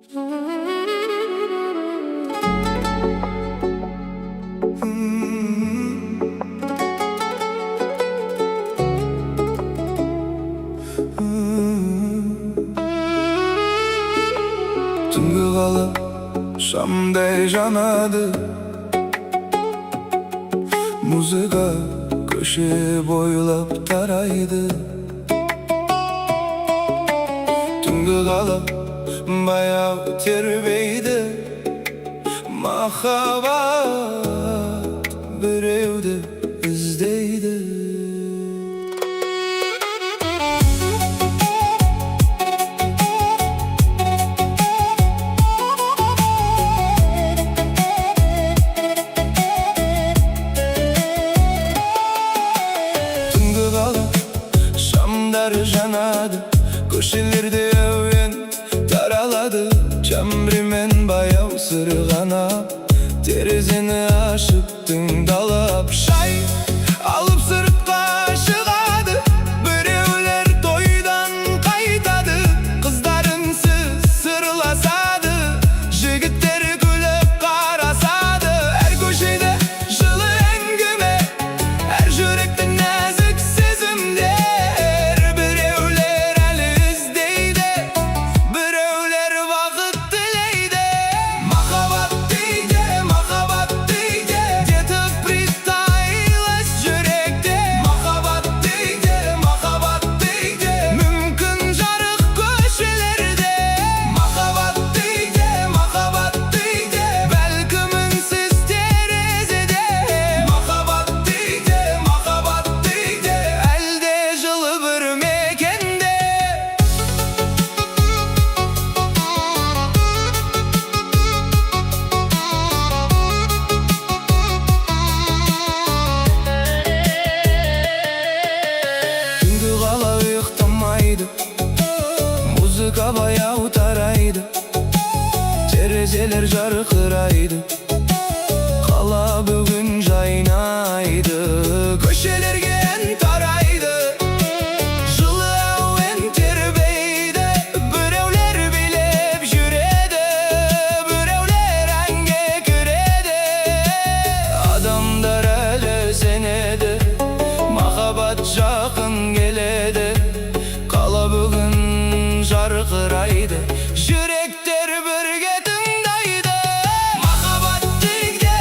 Түнгі қала шамдай жанады, музыка көше бойлап тарайды. Түнгі қала баяу тербейді, махаббат біреуді іздейді. Şamlar janadı, köşelerde öven taraladı. Çamrimen bayağı sırğanap, terezeni aşıp tıngdalap. Şay alıp sırtqa шығады, birevler toydan qaytadı. Kızlarınсыз sırlasады, jigitler gülüp qarasады. Her köşede жылы әңгіме, her жүректе нәзік сезімдер. Muzika bayağı taraydı, terezeler jarqıraydı. Qala bugün jaynaydı, köşelerge en taraydı. Жылы әуен тербейді, birevler bilip жүреді, birevler әнге кіреді. Адамдар әлі сенеді, махаббат жақын келеді. Qala bugün жарқырайды, жүректер бірге тыңдайды. Махаббат дегде,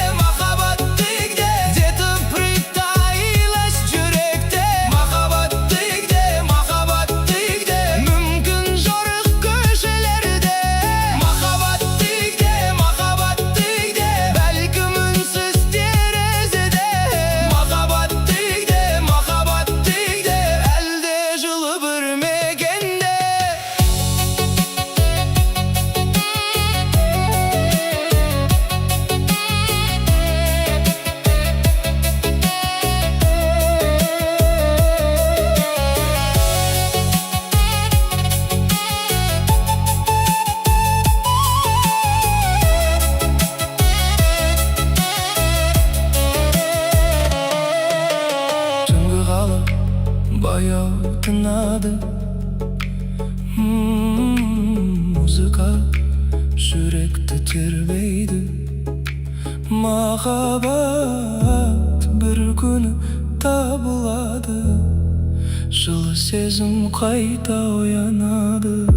где-то притаилась жүректе. Махаббат дегде, мүмкін жарық көшелерде. Махаббат дегде, бәлкім үнсіз терезеде. Махаббат дегде, әлде жылы бір мекенде. Түнгі қала баяу тынады, музыка жүректі тербейді. Махаббат бір күні табылады, жылы сезім қайта оянады.